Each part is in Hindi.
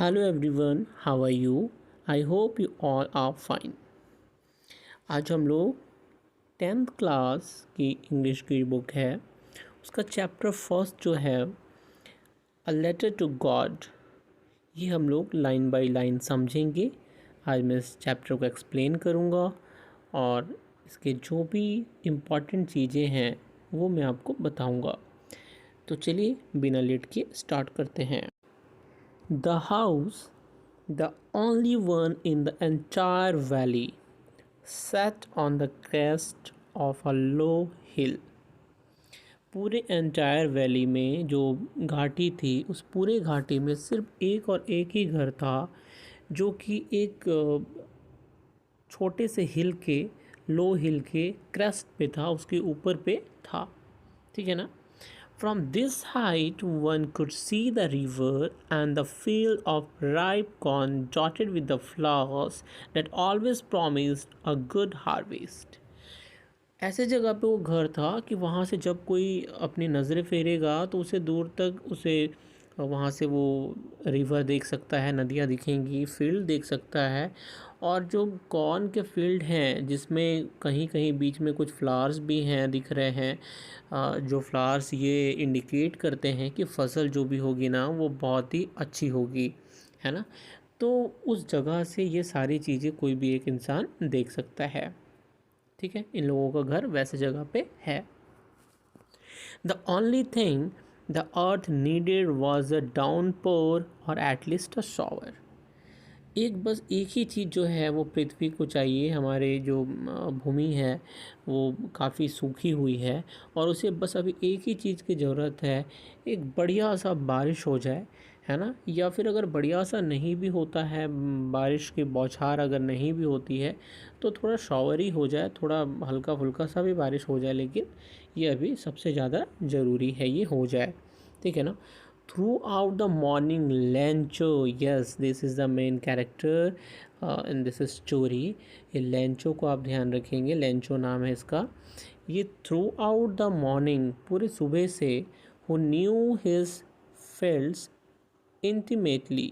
Hello everyone, how are you? I hope you all are fine. आज हम लोग 10th क्लास की इंग्लिश की बुक है, उसका चैप्टर फर्स्ट जो है अ लेटर टू गॉड, ये हम लोग लाइन बाय लाइन समझेंगे। आज मैं इस चैप्टर को एक्सप्लेन करूँगा और इसके जो भी इम्पॉर्टेंट चीज़ें हैं वो मैं आपको बताऊँगा। तो चलिए बिना लेट के स्टार्ट करते हैं। The house, the only one in the entire valley, sat on the crest of a low hill. पूरे एंटायर वैली में जो घाटी थी, उस पूरे घाटी में सिर्फ एक और एक ही घर था जो कि एक छोटे से हिल के, लो हिल के क्रेस्ट पे था, उसके ऊपर पे था। ठीक है ना? From this height, one could see the river and the field of ripe corn dotted with the flowers that always promised a good harvest. ऐसे जगह पे वो घर था कि वहाँ से जब कोई अपनी नज़रें फेरेगा तो उसे दूर तक उसे वहाँ से वो रिवर देख सकता है, नदियाँ दिखेंगी, फील्ड देख सकता है। और जो कॉर्न के फील्ड हैं जिसमें कहीं कहीं बीच में कुछ फ्लावर्स भी हैं, दिख रहे हैं, जो फ्लावर्स ये इंडिकेट करते हैं कि फसल जो भी होगी ना वो बहुत ही अच्छी होगी, है ना? तो उस जगह से ये सारी चीज़ें कोई भी एक इंसान देख सकता है। ठीक है, इन लोगों का घर वैसे जगह पे है। The only thing the earth needed was a downpour और एटलीस्ट अ शॉवर। बस एक ही चीज़ जो है वो पृथ्वी को चाहिए। हमारे जो भूमि है वो काफ़ी सूखी हुई है और उसे बस अभी एक ही चीज़ की ज़रूरत है, एक बढ़िया सा बारिश हो जाए, है ना? या फिर अगर बढ़िया सा नहीं भी होता है, बारिश की बौछार अगर नहीं भी होती है तो थोड़ा शॉवर ही हो जाए, थोड़ा हल्का फुल्का सा भी बारिश हो जाए, लेकिन ये अभी सबसे ज़्यादा ज़रूरी है ये हो जाए। ठीक है ना? Throughout the morning, Lencho, yes, this is the main character in this story. ये लेंचो को आप ध्यान रखेंगे, लेंचो नाम है इसका। ये थ्रू आउट द मॉर्निंग, पूरे सुबह से, who knew his fields intimately,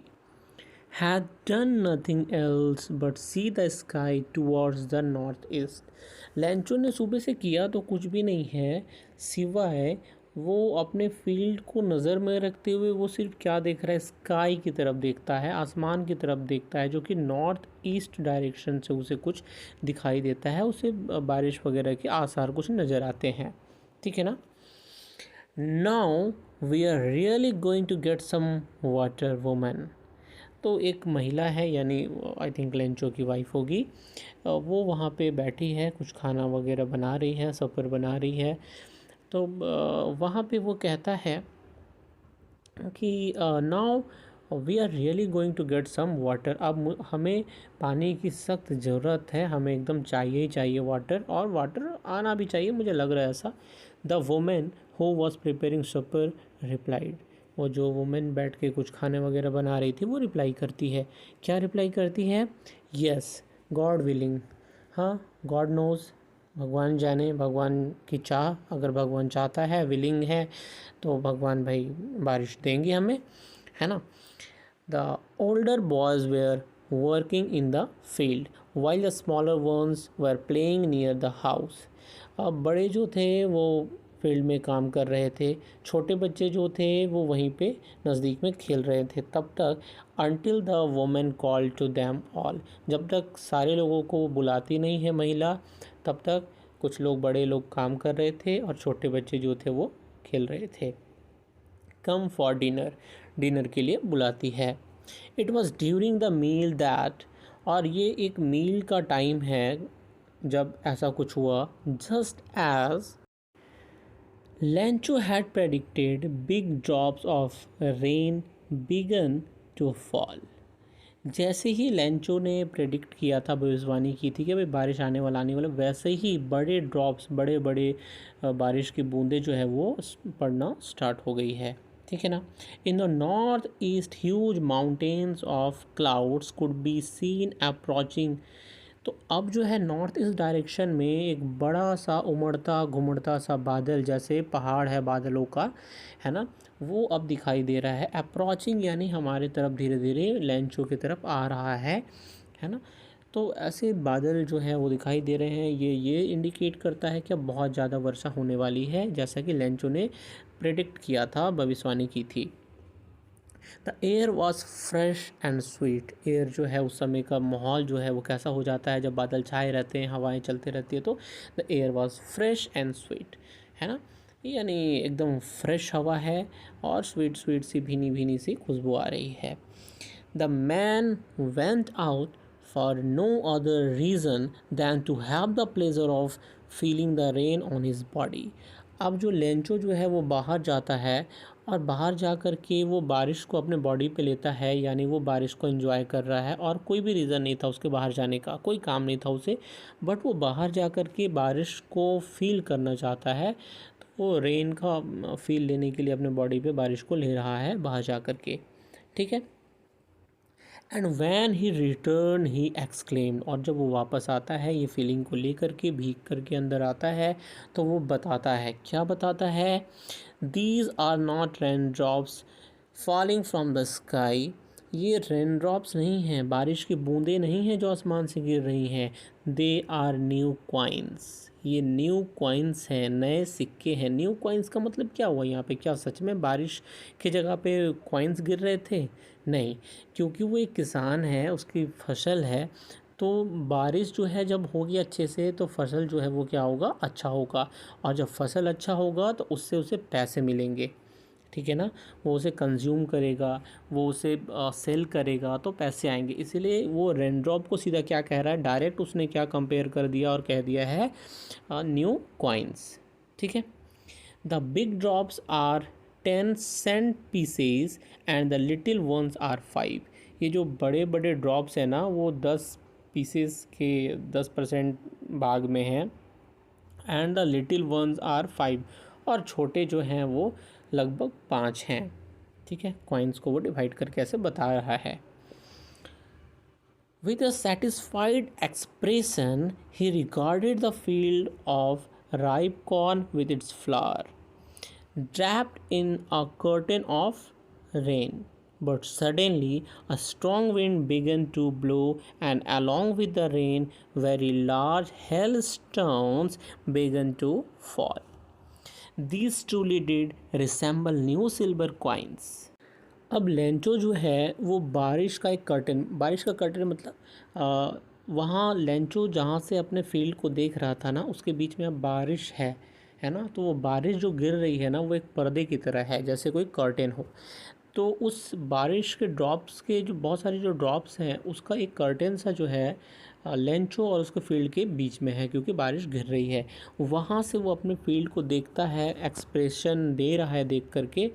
had done nothing else but see the sky towards the northeast. Lencho ने सुबह से किया तो कुछ भी नहीं है, सिवाय वो अपने फील्ड को नज़र में रखते हुए वो सिर्फ क्या देख रहा है, स्काई की तरफ देखता है, आसमान की तरफ देखता है, जो कि नॉर्थ ईस्ट डायरेक्शन से उसे कुछ दिखाई देता है, उसे बारिश वगैरह के आसार कुछ नज़र आते हैं। ठीक है ना? Now we are really going to get some water woman. तो एक महिला है, यानी आई थिंक लेंचो की वाइफ होगी, वो वहाँ पे बैठी है, कुछ खाना वगैरह बना रही है, सफ़र बना रही है। तो वहाँ पे वो कहता है कि now we are really going to get some water. अब हमें पानी की सख्त ज़रूरत है, हमें एकदम चाहिए ही चाहिए वाटर, और वाटर आना भी चाहिए, मुझे लग रहा है ऐसा। The woman who was preparing supper replied. वो जो वुमेन बैठ के कुछ खाने वगैरह बना रही थी वो रिप्लाई करती है। क्या रिप्लाई करती है? Yes, God willing. हाँ, गॉड नोज़, भगवान जाने, भगवान की चाह, अगर भगवान चाहता है, विलिंग है, तो भगवान भाई बारिश देंगे हमें, है ना? The older boys were working in the field while the smaller ones were playing near the house. अब बड़े जो थे वो फील्ड में काम कर रहे थे, छोटे बच्चे जो थे वो वहीं पे नज़दीक में खेल रहे थे। तब तक until the woman call to them all, जब तक सारे लोगों को वो बुलाती नहीं है महिला, तब तक कुछ लोग, बड़े लोग काम कर रहे थे और छोटे बच्चे जो थे वो खेल रहे थे। कम फॉर डिनर, डिनर के लिए बुलाती है। It was during the meal that, और ये एक मील का टाइम है जब ऐसा कुछ हुआ। Just as Lencho had predicted, big drops of rain began to fall. जैसे ही लेंचो ने प्रेडिक्ट किया था, भविष्यवाणी की थी कि भाई बारिश आने वाला, वैसे ही बड़े ड्रॉप्स, बड़े बड़े बारिश की बूंदें जो है वो पड़ना स्टार्ट हो गई है। ठीक है ना? In the north east huge mountains of clouds could be seen approaching तो अब जो है नॉर्थ ईस्ट डायरेक्शन में एक बड़ा सा उमड़ता घुमड़ता सा बादल, जैसे पहाड़ है बादलों का, है ना, वो अब दिखाई दे रहा है। अप्रोचिंग यानी हमारे तरफ धीरे धीरे लेंचो की तरफ आ रहा है ना। तो ऐसे बादल जो है वो दिखाई दे रहे हैं। ये इंडिकेट करता है कि अब बहुत ज़्यादा वर्षा होने वाली है, जैसा कि लेंचो ने प्रेडिक्ट किया था, भविष्यवाणी की थी। The air was fresh and sweet. Air जो है उस समय का माहौल जो है वो कैसा हो जाता है जब बादल छाए रहते हैं, हवाएं चलती रहती है, तो the air was fresh and sweet, है ना, यानी एकदम फ्रेश हवा है और स्वीट स्वीट सी भीनी भीनी सी खुशबू आ रही है। The man went out for no other reason than to have the pleasure of feeling the rain on his body. अब जो लेंचो जो है वो बाहर जाता है और बाहर जा कर के वो बारिश को अपने बॉडी पे लेता है, यानी वो बारिश को एंजॉय कर रहा है और कोई भी रीज़न नहीं था उसके बाहर जाने का, कोई काम नहीं था उसे, बट वो बाहर जा कर के बारिश को फील करना चाहता है। तो वो रेन का फील लेने के लिए अपने बॉडी पे बारिश को ले रहा है बाहर जा कर के, ठीक है। And when he return he exclaimed, और जब वो वापस आता है ये फीलिंग को लेकर के, भीग कर के अंदर आता है, तो वो बताता है, क्या बताता है, these are not rain drops falling from the sky. ये रेन ड्रॉप्स नहीं हैं, बारिश की बूंदें नहीं हैं जो आसमान से गिर रही हैं, दे आर न्यू क्वाइंस। ये न्यू क्वाइंस हैं, नए सिक्के हैं। न्यू क्वाइंस का मतलब क्या हुआ यहाँ पे, क्या सच में बारिश की जगह पे क्वाइंस गिर रहे थे? नहीं, क्योंकि वो एक किसान है, उसकी फसल है, तो बारिश जो है जब होगी अच्छे से तो फसल जो है वो क्या होगा, अच्छा होगा, और जब फसल अच्छा होगा तो उससे उसे पैसे मिलेंगे, ठीक है ना। वो उसे कंज्यूम करेगा, वो उसे सेल करेगा तो पैसे आएंगे। इसीलिए वो रेनड्रॉप को सीधा क्या कह रहा है, डायरेक्ट उसने क्या कंपेयर कर दिया और कह दिया है न्यू कॉइन्स, ठीक है। The big drops are 10 cent pieces and the little ones are 5। ये जो बड़े बड़े ड्रॉप्स हैं ना वो 10 पीसेस के 10% भाग में हैं, and the little ones are 5, और छोटे जो हैं वो लगभग 5 हैं, ठीक है। कॉइन्स को वो डिवाइड करके ऐसे बता रहा है। With a satisfied expression, he regarded the field of ripe corn with its flower, draped in a curtain of rain. But suddenly a strong wind began to blow, and along with the rain, very large hailstones began to fall. These truly did resemble new silver coins. अब लेंचो जो है वो बारिश का एक कर्टन, बारिश का कर्टन मतलब वहाँ लेंचो जहाँ से अपने फील्ड को देख रहा था ना, उसके बीच में अब बारिश है ना, तो वो बारिश जो गिर रही है ना वो एक पर्दे की तरह है, जैसे कोई कर्टेन हो। तो उस बारिश के ड्रॉप्स के जो बहुत सारे जो ड्रॉप्स हैं उसका एक कर्टेन सा जो है लेंचो और उसके फील्ड के बीच में है, क्योंकि बारिश गिर रही है। वहाँ से वो अपने फील्ड को देखता है, एक्सप्रेशन दे रहा है देख करके,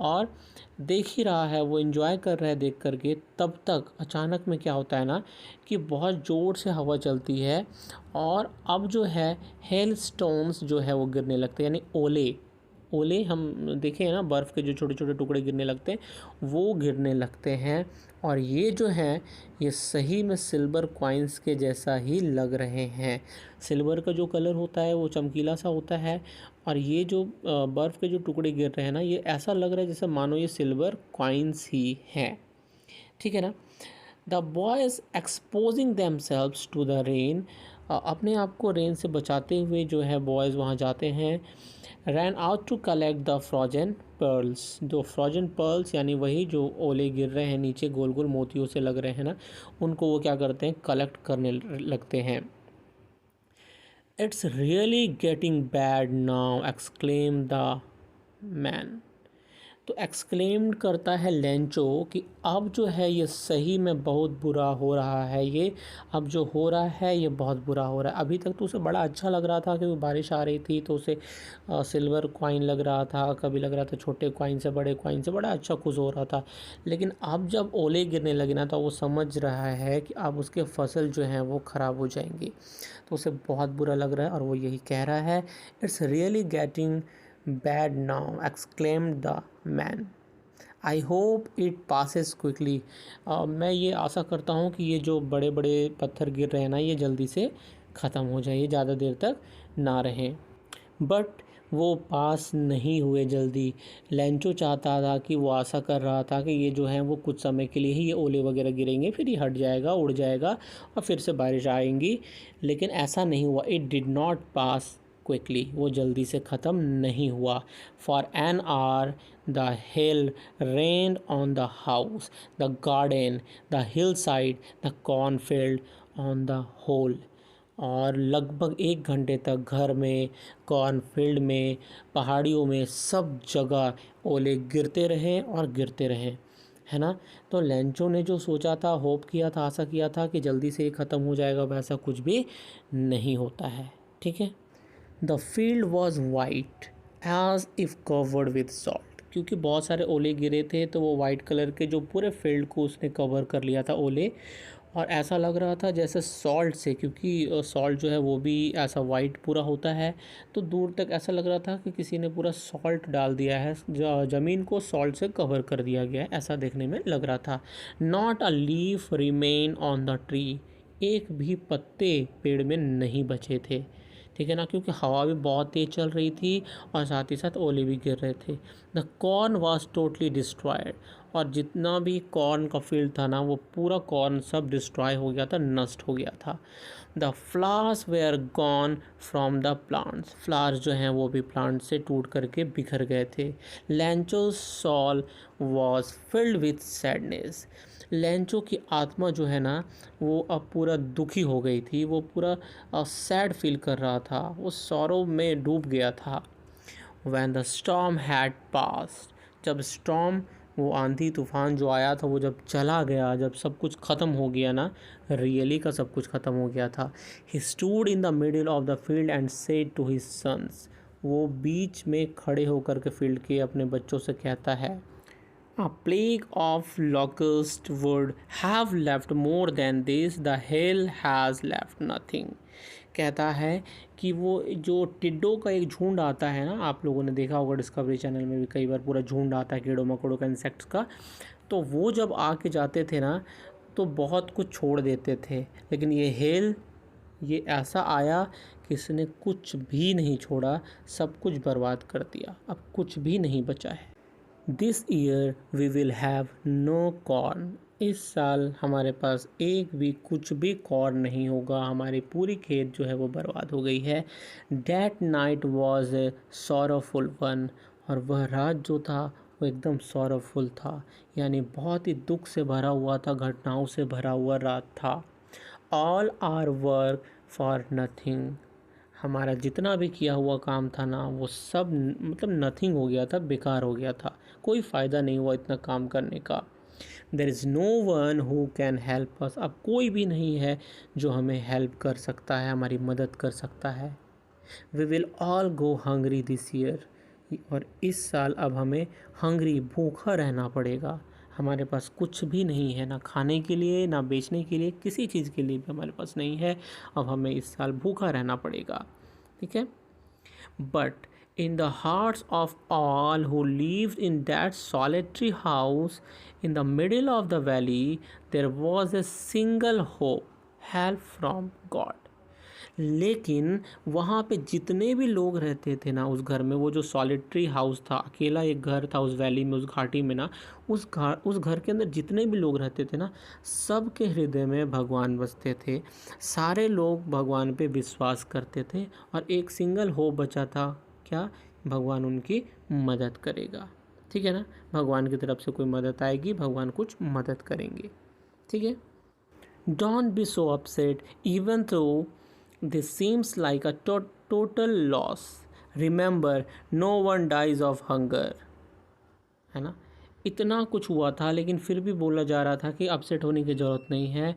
और देख ही रहा है, वो एंजॉय कर रहा है देख करके। तब तक अचानक में क्या होता है ना कि बहुत ज़ोर से हवा चलती है, और अब जो है हेल स्टोन्स जो है वो गिरने लगते हैं, यानी ओले, ओले हम देखे हैं ना, बर्फ़ के जो छोटे छोटे टुकड़े गिरने लगते हैं वो गिरने लगते हैं। और ये जो हैं ये सही में सिल्वर कॉइन्स के जैसा ही लग रहे हैं। सिल्वर का जो कलर होता है वो चमकीला सा होता है, और ये जो बर्फ़ के जो टुकड़े गिर रहे हैं ना, ये ऐसा लग रहा है जैसे मानो ये सिल्वर कॉइन्स ही हैं, ठीक है ना। The boys exposing themselves to the rain, अपने आप को रेन से बचाते हुए जो है बॉयज़ वहाँ जाते हैं। Ran out to collect the frozen pearls, जो फ्रोजन पर्ल्स यानी वही जो ओले गिर रहे हैं नीचे गोल गोल मोतियों से लग रहे हैं ना, उनको वो क्या करते हैं, कलेक्ट करने लगते हैं। It's really getting bad now exclaim the man. तो एक्सक्लेम्ड करता है लेंचो कि अब जो है ये सही में बहुत बुरा हो रहा है, ये अब जो हो रहा है ये बहुत बुरा हो रहा है। अभी तक तो उसे बड़ा अच्छा लग रहा था क्योंकि बारिश आ रही थी, तो उसे सिल्वर कॉइन लग रहा था, कभी लग रहा था छोटे कॉइन से, बड़े कॉइन से, बड़ा अच्छा खुश हो रहा था। लेकिन अब जब ओले गिरने लगे ना तो वो समझ रहा है कि अब उसके फसल जो हैं वो ख़राब हो जाएंगी, तो उसे बहुत बुरा लग रहा है और वो यही कह रहा है, it's really getting bad now exclaimed the man. I hope it passes quickly. मैं ये आशा करता हूँ कि ये जो बड़े बड़े पत्थर गिर रहे हैं ना, ये जल्दी से ख़त्म हो जाए, ये ज़्यादा देर तक ना रहें। बट वो पास नहीं हुए जल्दी। लेंचो चाहता था कि वो आशा कर रहा था कि ये जो है वो कुछ समय के लिए ही ये ओले वगैरह गिरेंगे, फिर ये हट जाएगा, उड़ जाएगा और फिर से बारिश आएंगी, लेकिन ऐसा नहीं हुआ। It did not pass quickly, वो जल्दी से ख़त्म नहीं हुआ। For an hour the hail rained on the house, the garden, the hill side, the cornfield, on the whole. और लगभग 1 घंटे तक घर में, कॉर्नफील्ड में, पहाड़ियों में, सब जगह ओले गिरते रहे और गिरते रहे, है ना। तो लेंचो ने जो सोचा था, होप किया था, आशा किया था कि जल्दी से ये ख़त्म हो जाएगा, वैसा कुछ भी नहीं होता है। ठीक है। The field was white as if covered with salt, क्योंकि बहुत सारे ओले गिरे थे तो वो वाइट कलर के जो पूरे फील्ड को उसने कवर कर लिया था ओले, और ऐसा लग रहा था जैसे सॉल्ट से, क्योंकि सॉल्ट जो है वो भी ऐसा वाइट पूरा होता है, तो दूर तक ऐसा लग रहा था कि किसी ने पूरा सॉल्ट डाल दिया है, ज़मीन को सॉल्ट से कवर कर दिया गया है, ऐसा देखने में लग रहा था। Not a leaf remain on the tree, एक भी पत्ते पेड़ में नहीं बचे थे। ठीक है ना, क्योंकि हवा भी बहुत तेज़ चल रही थी और साथ ही साथ ओले भी गिर रहे थे। The corn was totally destroyed, और जितना भी कॉर्न का फील्ड था ना, वो पूरा कॉर्न सब डिस्ट्रॉय हो गया था, नष्ट हो गया था। The flowers were gone from the plants, flowers जो हैं वो भी प्लांट से टूट करके बिखर गए थे। लेंचो's soul was filled with sadness, Lencho की आत्मा जो है ना, वो अब पूरा दुखी हो गई थी, वो पूरा सैड फील कर रहा था, वो सौरव में डूब गया था। When the storm had passed, जब स्टॉर्म, वो आंधी तूफान जो आया था, वो जब चला गया, जब सब कुछ ख़त्म हो गया ना, रियली का सब कुछ ख़त्म हो गया था। He stood in the middle of the field and said to his sons, वो बीच में खड़े होकर के फील्ड के अपने बच्चों से कहता है, A plague of locusts would have left more than this, the hail has left nothing। कहता है कि वो जो टिड्डों का एक झुंड आता है ना, आप लोगों ने देखा होगा डिस्कवरी चैनल में भी कई बार पूरा झुंड आता है कीड़ों मकोड़ों का, इंसेक्ट्स का, तो वो जब आके जाते थे ना तो बहुत कुछ छोड़ देते थे, लेकिन ये हेल, ये ऐसा आया कि इसने कुछ भी नहीं छोड़ा, सब कुछ बर्बाद कर दिया, अब कुछ भी नहीं बचा है। This year we will have no corn, इस साल हमारे पास एक भी कुछ भी कॉर्न नहीं होगा, हमारी पूरी खेत जो है वो बर्बाद हो गई है। That night was a sorrowful one, और वह रात जो था वो एकदम सॉरोफुल था, यानी बहुत ही दुख से भरा हुआ था, घटनाओं से भरा हुआ रात था। All our work for nothing, हमारा जितना भी किया हुआ काम था ना, वो सब मतलब नथिंग हो गया था, बेकार हो गया था, कोई फ़ायदा नहीं हुआ इतना काम करने का। There is no one who can help us, अब कोई भी नहीं है जो हमें हेल्प कर सकता है, हमारी मदद कर सकता है। We will all go hungry this year, और इस साल अब हमें हंग्री, भूखा रहना पड़ेगा, हमारे पास कुछ भी नहीं है, ना खाने के लिए, ना बेचने के लिए, किसी चीज़ के लिए भी हमारे पास नहीं है, अब हमें इस साल भूखा रहना पड़ेगा। ठीक है। But in the hearts of all who lived in that solitary house in the middle of the valley, there was a single hope, help from God। लेकिन वहाँ पे जितने भी लोग रहते थे ना उस घर में, वो जो सॉलिटरी हाउस था, अकेला एक घर था उस वैली में, उस घाटी में ना, उस घर के अंदर जितने भी लोग रहते थे ना, सब के हृदय में भगवान बसते थे, सारे लोग भगवान पे विश्वास करते थे, और एक सिंगल होप बचा था, क्या? भगवान उनकी मदद करेगा। ठीक है ना, भगवान की तरफ से कोई मदद आएगी, भगवान कुछ मदद करेंगे। ठीक है। Don't be so upset even though this seems like a total loss, remember no one dies of hunger, है ना। इतना कुछ हुआ था लेकिन फिर भी बोला जा रहा था कि अपसेट होने की ज़रूरत नहीं है,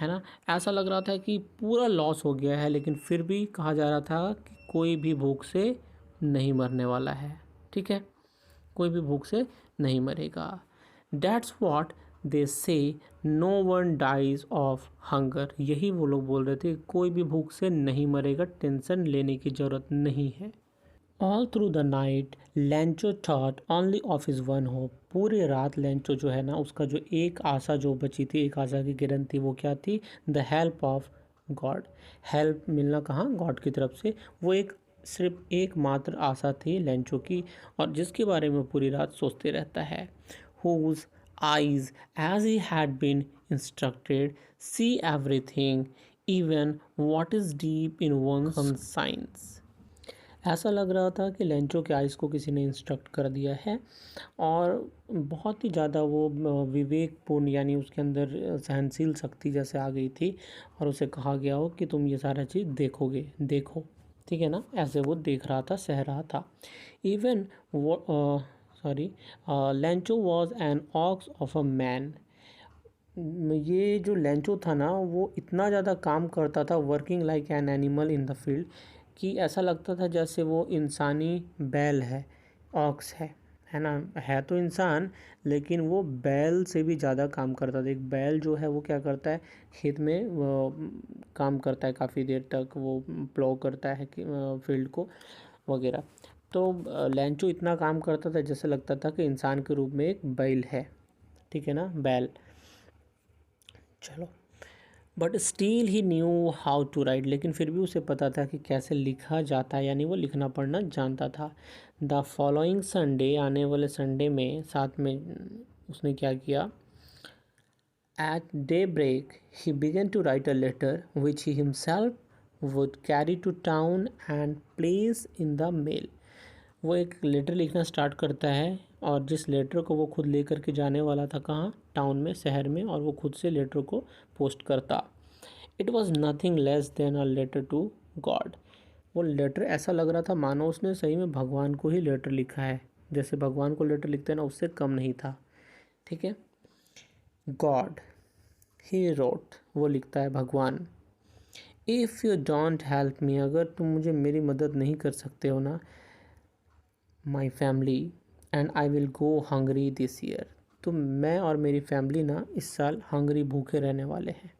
है ना। ऐसा लग रहा था कि पूरा लॉस हो गया है, लेकिन फिर भी कहा जा रहा था कि कोई भी भूख से नहीं मरने वाला है। ठीक है, कोई भी भूख से नहीं मरेगा। That's what they say, no one dies of hunger, यही वो लोग बोल रहे थे, कोई भी भूख से नहीं मरेगा, टेंशन लेने की ज़रूरत नहीं है। All through the night Lencho thought only of his one hope. पूरी रात लेंचो जो है ना, उसका जो एक आशा जो बची थी, एक आशा की किरण थी, वो क्या थी? The help of God. Help मिलना कहाँ? गॉड की तरफ से। वो एक सिर्फ एकमात्र आशा थी लेंचो की, और जिसके बारे में पूरी रात सोचते रहता है। Whose eyes as he had been instructed see everything even what is deep in one science. ऐसा लग रहा था कि लेंचो के आइस को किसी ने इंस्ट्रक्ट कर दिया है, और बहुत ही ज़्यादा वो विवेकपूर्ण, यानी उसके अंदर सहनशील शक्ति जैसे आ गई थी, और उसे कहा गया हो कि तुम ये सारा चीज़ देखोगे, देखो, ठीक है ना। ऐसे वो देख रहा था, सह रहा था। इवन वो sorry Lencho was an ox of a man. ये जो लेंचो था ना, वो इतना ज़्यादा काम करता था, working like an animal in the field, कि ऐसा लगता था जैसे वो इंसानी बैल है, ऑक्स है ना। है तो इंसान, लेकिन वो बैल से भी ज़्यादा काम करता था। एक बैल जो है वो क्या करता है, खेत में वो काम करता है काफ़ी देर तक, वो प्लो करता है फील्ड को वगैरह। तो लेंचो इतना काम करता था जैसे लगता था कि इंसान के रूप में एक बैल है, ठीक है ना, बैल। चलो, but still he knew how to write. लेकिन फिर भी उसे पता था कि कैसे लिखा जाता है, यानी वो लिखना पढ़ना जानता था। द फॉलोइंग संडे, आने वाले संडे में, साथ में उसने क्या किया? At day break he began to write a letter which he himself would carry to town and place in the mail. वो एक लेटर लिखना स्टार्ट करता है, और जिस लेटर को वो खुद लेकर के जाने वाला था, कहाँ? टाउन में, शहर में, और वो खुद से लेटर को पोस्ट करता। It was nothing less than a letter to God. वो लेटर ऐसा लग रहा था मानो उसने सही में भगवान को ही लेटर लिखा है, जैसे भगवान को लेटर लिखते हैं ना, उससे कम नहीं था, ठीक है। गॉड, ही रोट, वो लिखता है भगवान। If you don't help me, अगर तुम मुझे मेरी मदद नहीं कर सकते हो ना, my family and I will go Hungary this year, तो मैं और मेरी फैमिली ना इस साल हंगरी भूखे रहने वाले हैं,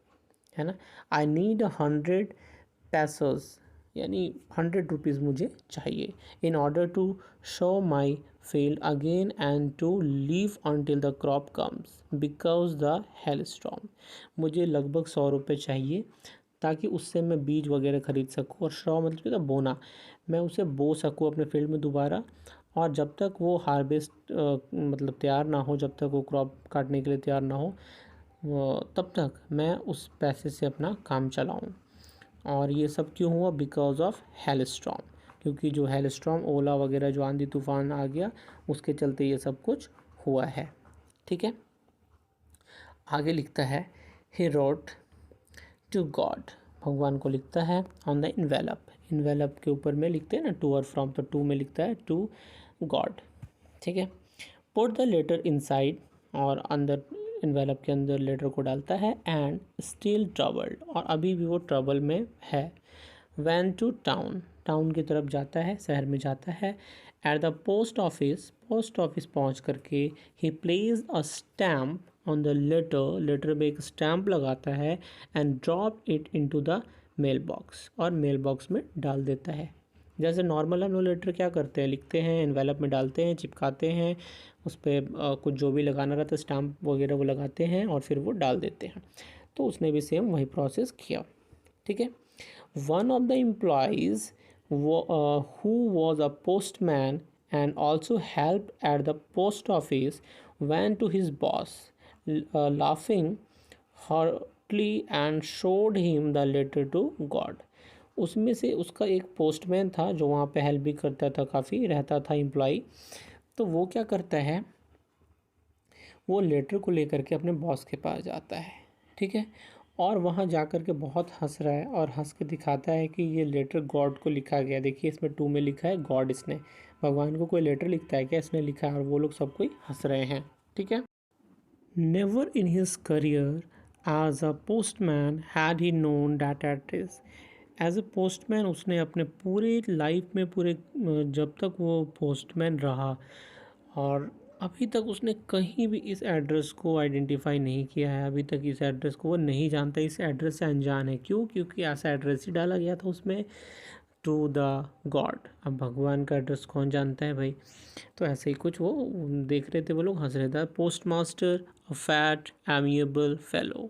है ना। आई नीड 100 pesos, यानी 100 रुपीज़ मुझे चाहिए, in order to show my field again and to live until the crop comes because the hail storm. मुझे लगभग 100 रुपये चाहिए, ताकि उससे मैं बीज वगैरह ख़रीद सकूँ, और शॉ मतलब क्या था? बोना। मैं उसे बो सकूँ अपने फील्ड में दोबारा, और जब तक वो हार्वेस्ट मतलब तैयार ना हो, जब तक वो क्रॉप काटने के लिए तैयार ना हो, तब तक मैं उस पैसे से अपना काम चलाऊं। और ये सब क्यों हुआ? बिकॉज ऑफ हेलस्टॉर्म, क्योंकि जो हेलस्टॉर्म, ओला वगैरह, जो आंधी तूफान आ गया, उसके चलते ये सब कुछ हुआ है, ठीक है। आगे लिखता है, ही रोट टू गॉड, भगवान को लिखता है, ऑन द इन्वेलप, इन्वेलप के ऊपर में लिखते हैं ना टू और फ्रॉम, तो टू में लिखता है टू गॉड, ठीक है। पुट द लेटर इनसाइड, और अंदर इन्वेलप के अंदर लेटर को डालता है, एंड स्टिल ट्रबल्ड, और अभी भी वो ट्रबल में है। वैन टू टाउन, टाउन की तरफ जाता है, शहर में जाता है। At the post office, post office पहुंच करके ही place a stamp on the letter, letter में एक स्टैम्प लगाता है, and drop it into the mail box, और मेल बॉक्स में डाल देता है। जैसे नॉर्मल हम लोग लेटर क्या करते हैं, लिखते हैं, एनवेलप में डालते हैं, चिपकाते हैं, उस पर कुछ जो भी लगाना रहता है, स्टैम्प वगैरह वो लगाते हैं, और फिर वो डाल देते हैं। तो उसने भी सेम वही प्रोसेस किया, ठीक है। One of the employees who was a postman and also helped at the post office went to his boss, laughing heartily, and showed him the letter to God. उसमें से उसका एक पोस्टमैन था जो वहाँ पे हेल्प भी करता था, काफ़ी रहता था एम्प्लॉई। तो वो क्या करता है, वो लेटर को लेकर के अपने बॉस के पास जाता है, ठीक है। और वहाँ जा कर के बहुत हंस रहा है, और हंस के दिखाता है कि ये लेटर गॉड को लिखा गया। देखिए इसमें टू में लिखा है गॉड, इसने भगवान को कोई लेटर लिखता है क्या? इसने लिखा है, और वो लोग सब कोई हंस रहे हैं, ठीक है। Never in his career as a postman had he known that address. As a postman उसने अपने पूरे लाइफ में, पूरे जब तक वो पोस्टमैन रहा, और अभी तक उसने कहीं भी इस एड्रेस को आइडेंटिफाई नहीं किया है। अभी तक इस एड्रेस को वो नहीं जानता, इस एड्रेस से अनजान है। क्यों? क्योंकि ऐसा एड्रेस ही डाला गया था उसमें टू द गॉड। अब भगवान का एड्रेस कौन जानता है भाई। तो ऐसे ही कुछ वो देख रहे थे, वो लोग हंस रहे थे। Post master a fat amiable fellow,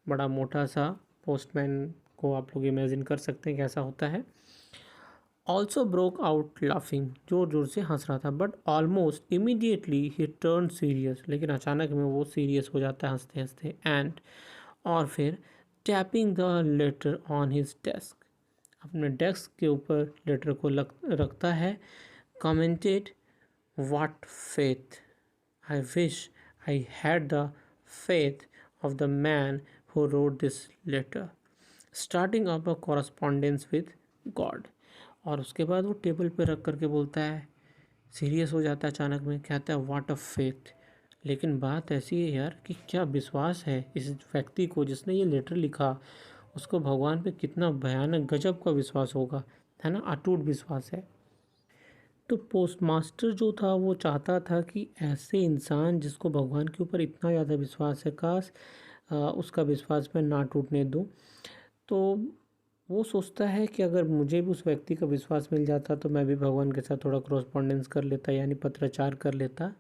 बड़ा मोटा सा पोस्टमैन को आप लोग इमेजिन कर सकते हैं कैसा होता है। ऑल्सो ब्रोक आउट लाफिंग, जोर जोर से हंस रहा था। But almost immediately he turn serious, लेकिन अचानक में वो सीरियस हो जाता है हंसते हंसते। एंड और फिर tapping the letter on his desk, अपने डेस्क के ऊपर लेटर को रखता है। Commented, what faith, I wish I had the faith of the man who wrote this letter, starting up a correspondence with God. और उसके बाद वो टेबल पे रख करके बोलता है, सीरियस हो जाता है अचानक में, कहता है व्हाट अ फेथ। लेकिन बात ऐसी है यार कि क्या विश्वास है इस व्यक्ति को जिसने ये लेटर लिखा, उसको भगवान पे कितना भयानक गजब का विश्वास होगा, है ना, अटूट विश्वास है। तो पोस्टमास्टर जो था वो चाहता था कि ऐसे इंसान जिसको भगवान के ऊपर इतना ज़्यादा विश्वास है, काश उसका विश्वास मैं ना टूटने दूं। तो वो सोचता है कि अगर मुझे भी उस व्यक्ति का विश्वास मिल जाता तो मैं भी भगवान के साथ थोड़ा क्रॉसपॉन्डेंस कर लेता, यानी पत्राचार कर लेता।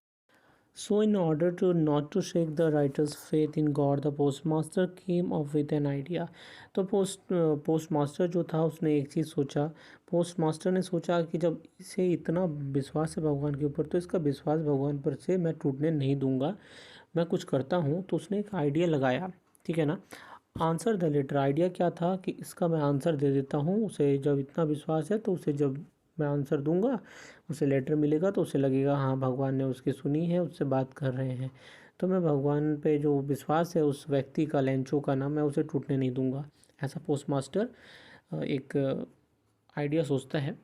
So, in order to not to shake the writer's faith in God, the postmaster came up with an idea. तो पोस्टमास्टर जो था उसने एक चीज़ सोचा। पोस्टमास्टर ने सोचा कि जब इसे इतना विश्वास है भगवान के ऊपर, तो इसका विश्वास भगवान पर से मैं टूटने नहीं दूंगा, मैं कुछ करता हूँ। तो उसने एक आइडिया लगाया, ठीक है ना। आंसर द लेटर, आइडिया क्या था कि इसका मैं आंसर दे देता हूँ उसे, जब इतना विश्वास है तो उसे जब मैं आंसर दूंगा, उसे लेटर मिलेगा तो उसे लगेगा हाँ भगवान ने उसकी सुनी है, उससे बात कर रहे हैं। तो मैं भगवान पे जो विश्वास है उस व्यक्ति का, लेंचो का नाम, मैं उसे टूटने नहीं दूंगा। ऐसा पोस्टमास्टर एक आइडिया सोचता है।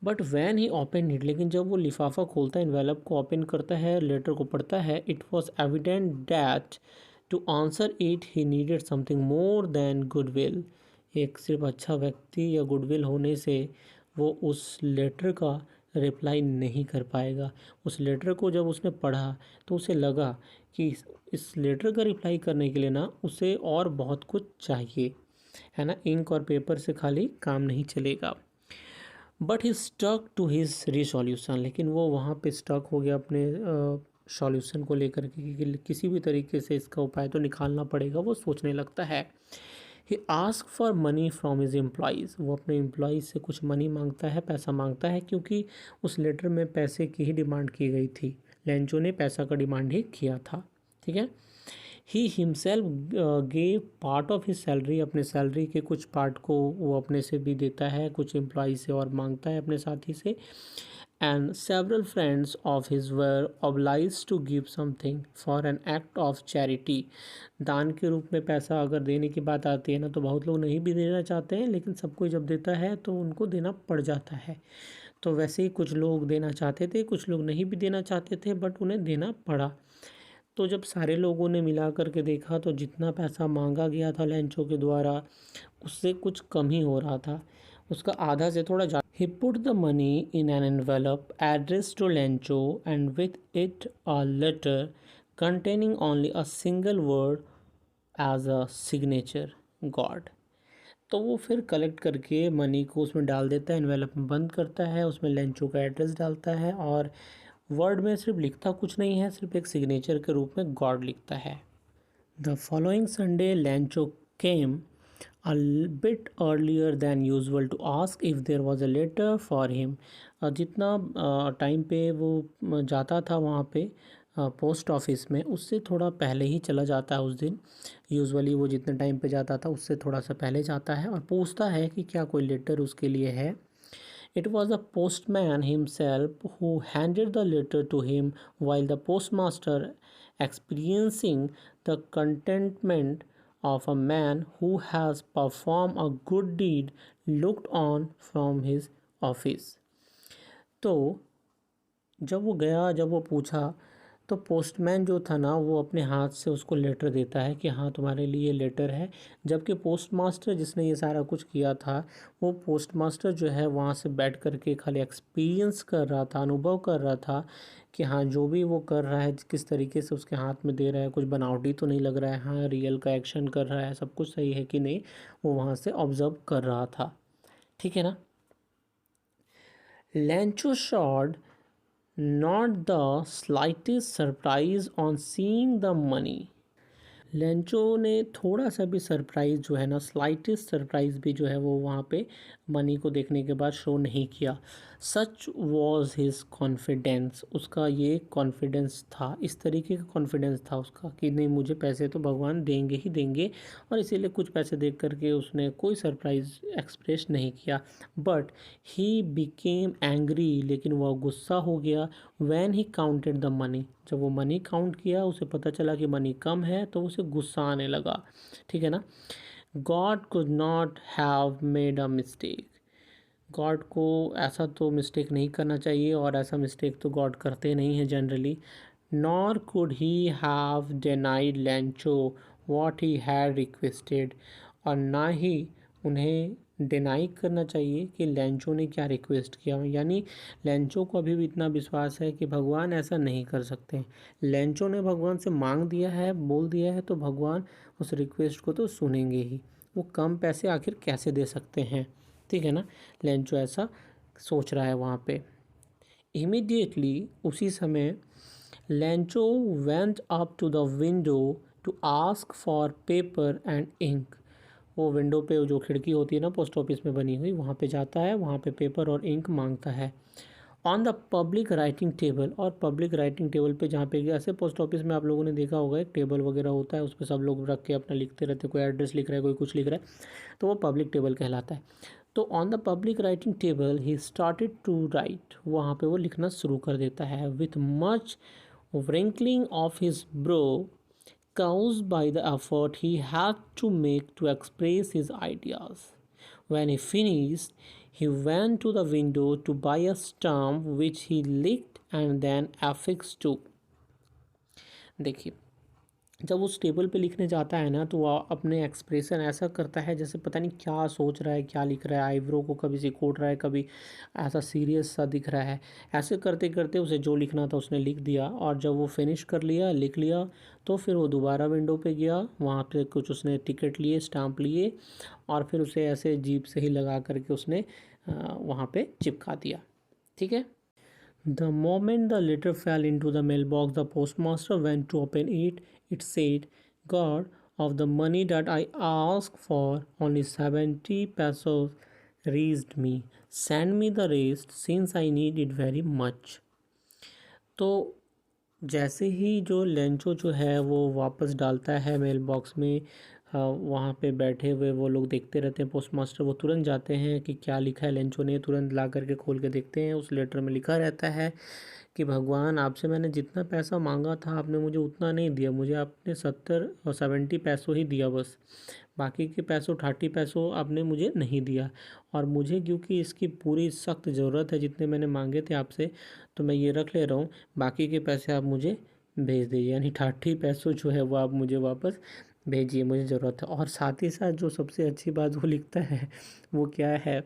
But when he open it, लेकिन जब वो लिफाफा खोलता है, इन्वेलप को ओपन करता है, लेटर को पढ़ता है, it was evident that to answer it he needed something more than goodwill. एक सिर्फ अच्छा व्यक्ति या गुडविल होने से वो उस लेटर का रिप्लाई नहीं कर पाएगा। उस लेटर को जब उसने पढ़ा तो उसे लगा कि इस लेटर का रिप्लाई करने के लिए ना उसे और बहुत कुछ चाहिए, है ना, इंक और पेपर से खाली काम नहीं चलेगा। But he stuck to his resolution, लेकिन वो वहाँ पे स्टक हो गया अपने सॉल्यूशन को लेकर के कि किसी भी तरीके से इसका उपाय तो निकालना पड़ेगा। वो सोचने लगता है। He ask for money from his employees, वो अपने एम्प्लॉयज़ से कुछ मनी मांगता है, पैसा मांगता है, क्योंकि उस लेटर में पैसे की ही डिमांड की गई थी। लेंचो ने पैसा का डिमांड ही किया था, ठीक है। He himself gave part of his salary, अपने सैलरी के कुछ पार्ट को वो अपने से भी देता है, कुछ एम्प्लॉय से और मांगता है अपने साथी से। And several friends of his were obliged to give something for an act of charity. दान के रूप में पैसा अगर देने की बात आती है ना, तो बहुत लोग नहीं भी देना चाहते हैं, लेकिन सब कोई जब देता है तो उनको देना पड़ जाता है। तो वैसे ही कुछ लोग देना चाहते थे, कुछ लोग नहीं भी देना चाहते थे, बट उन्हें देना पड़ा। तो जब सारे लोगों ने मिला कर के देखा तो जितना पैसा मांगा गया था लेंचो के द्वारा, उससे कुछ कम ही हो रहा था, उसका आधा से थोड़ा ज़्यादा। He put the money in an envelope address to Lencho and with it a letter containing only a single word as a signature, God. तो वो फिर कलेक्ट करके मनी को उसमें डाल देता है, एनवेलप में बंद करता है, उसमें लेंचो का एड्रेस डालता है, और वर्ड में सिर्फ लिखता कुछ नहीं है, सिर्फ एक सिग्नेचर के रूप में गॉड लिखता है। The following Sunday Lencho came a bit earlier than usual to ask if there was a letter for him। जितना टाइम पे वो जाता था वहाँ पे पोस्ट ऑफिस में, उससे थोड़ा पहले ही चला जाता है उस दिन। यूजुअली वो जितने टाइम पे जाता था उससे थोड़ा सा पहले जाता है और पूछता है कि क्या कोई लेटर उसके लिए है। It was the postman himself who handed the letter to him, while the postmaster, experiencing the contentment of a man who has performed a good deed, looked on from his office। तो जब वो गया, जब वो पूछा, तो पोस्टमैन जो था ना वो अपने हाथ से उसको लेटर देता है कि हाँ तुम्हारे लिए लेटर है। जबकि पोस्टमास्टर जिसने ये सारा कुछ किया था, वो पोस्टमास्टर जो है वहाँ से बैठ कर के खाली एक्सपीरियंस कर रहा था, अनुभव कर रहा था कि हाँ जो भी वो कर रहा है, किस तरीके से उसके हाथ में दे रहा है, कुछ बनावटी तो नहीं लग रहा है, हाँ रियल का एक्शन कर रहा है, सब कुछ सही है कि नहीं, वो वहाँ से ऑब्जर्व कर रहा था, ठीक है ना। Lancho showed not the slightest surprise on seeing the money. Lencho ने थोड़ा सा भी सरप्राइज़ जो है ना, स्लाइटेस्ट सरप्राइज़ भी जो है वो वहाँ पे मनी को देखने के बाद शो नहीं किया। सच वॉज हिज कॉन्फिडेंस, उसका ये कॉन्फिडेंस था, इस तरीके का कॉन्फिडेंस था उसका कि नहीं मुझे पैसे तो भगवान देंगे ही देंगे, और इसीलिए कुछ पैसे देख करके उसने कोई सरप्राइज़ एक्सप्रेस नहीं किया। बट ही बिकेम एंग्री, लेकिन वह गुस्सा हो गया when he counted the money, जब वो मनी काउंट किया उसे पता चला कि मनी कम है तो उसे गुस्सा आने लगा। ठीक है ना। God could not have made a mistake, God को ऐसा तो मिस्टेक नहीं करना चाहिए, और ऐसा मिस्टेक तो गॉड करते नहीं हैं generally. Nor could he have denied Lencho what he had requested, और ना ही उन्हें डिनाई करना चाहिए कि लेंचो ने क्या रिक्वेस्ट किया। यानी लेंचो को अभी भी इतना विश्वास है कि भगवान ऐसा नहीं कर सकते। लेंचो ने भगवान से मांग दिया है, बोल दिया है, तो भगवान उस रिक्वेस्ट को तो सुनेंगे ही। वो कम पैसे आखिर कैसे दे सकते हैं, ठीक है ना। लेंचो ऐसा सोच रहा है वहाँ पे। इमीडिएटली उसी समय Lencho went up to the window to ask for paper and ink. वो विंडो पे जो खिड़की होती है ना पोस्ट ऑफिस में बनी हुई, वहाँ पे जाता है, वहाँ पे पेपर और इंक मांगता है। On the public writing table, और पब्लिक राइटिंग टेबल पे जहाँ पे ऐसे पोस्ट ऑफिस में आप लोगों ने देखा होगा एक टेबल वगैरह होता है, उस पर सब लोग रख के अपना लिखते रहते, कोई एड्रेस लिख रहा है, कोई कुछ लिख रहा है, तो वो पब्लिक टेबल कहलाता है। तो on the public writing table he started to write, वहाँ पे वो लिखना शुरू कर देता है। With much wrinkling of his brow caused by the effort he had to make to express his ideas. When he finished, he went to the window to buy a stamp which he licked and then affixed to. देखिए, जब उस टेबल पे लिखने जाता है ना, तो वो अपने एक्सप्रेशन ऐसा करता है जैसे पता नहीं क्या सोच रहा है, क्या लिख रहा है, आईब्रो को कभी सिकोड़ रहा है, कभी ऐसा सीरियस सा दिख रहा है। ऐसे करते करते उसे जो लिखना था उसने लिख दिया, और जब वो फिनिश कर लिया, लिख लिया, तो फिर वो दोबारा विंडो पे गया, वहाँ पे कुछ उसने टिकट लिए, स्टाम्प लिए, और फिर उसे ऐसे जीप से ही लगा करके उसने वहाँ पे चिपका दिया। ठीक है। The moment the letter fell into the mailbox, the postmaster went to open it. It said, God, of the money that I asked for, only 70 pesos reached me. Send me the rest since I need it very much. तो जैसे ही जो लेंचो जो है वो वापस डालता है मेल बॉक्स में, वहाँ पे बैठे हुए वो लोग देखते रहते हैं पोस्टमास्टर, वो तुरंत जाते हैं कि क्या लिखा है लेंचो ने, तुरंत ला करके खोल के देखते हैं। उस लेटर में लिखा रहता है कि भगवान आपसे मैंने जितना पैसा मांगा था आपने मुझे उतना नहीं दिया, मुझे आपने 70 पैसों ही दिया बस, बाकी के पैसों 30 पैसों आपने मुझे नहीं दिया, और मुझे क्योंकि इसकी पूरी सख्त ज़रूरत है, जितने मैंने मांगे थे आपसे तो मैं ये रख ले रहा हूँ, बाकी के पैसे आप मुझे भेज दीजिए, यानी 30 पैसों जो है वो आप मुझे वापस भेजिए, मुझे ज़रूरत है। और साथ ही साथ जो सबसे अच्छी बात वो लिखता है वो क्या है,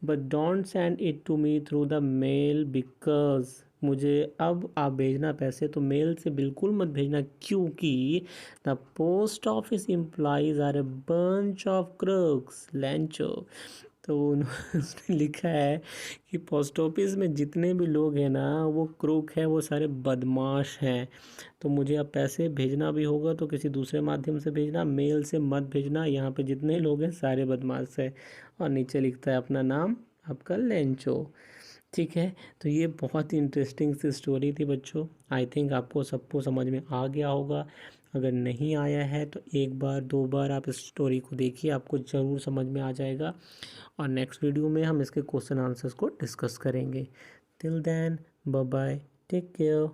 but don't send it to me through the mail because, मुझे अब आप भेजना पैसे तो मेल से बिल्कुल मत भेजना, क्योंकि the post office employees are a bunch of crooks Lencho. तो उसने लिखा है कि पोस्ट ऑफिस में जितने भी लोग हैं ना वो क्रूक है, वो सारे बदमाश हैं, तो मुझे अब पैसे भेजना भी होगा तो किसी दूसरे माध्यम से भेजना, मेल से मत भेजना, यहाँ पे जितने लोग हैं सारे बदमाश हैं। और नीचे लिखता है अपना नाम आपका लेंचो। ठीक है। तो ये बहुत ही इंटरेस्टिंग सी स्टोरी थी बच्चों, आई थिंक आपको सबको समझ में आ गया होगा। अगर नहीं आया है तो एक बार दो बार आप इस स्टोरी को देखिए, आपको ज़रूर समझ में आ जाएगा, और नेक्स्ट वीडियो में हम इसके क्वेश्चन आंसर्स को डिस्कस करेंगे। Till then bye bye, take care.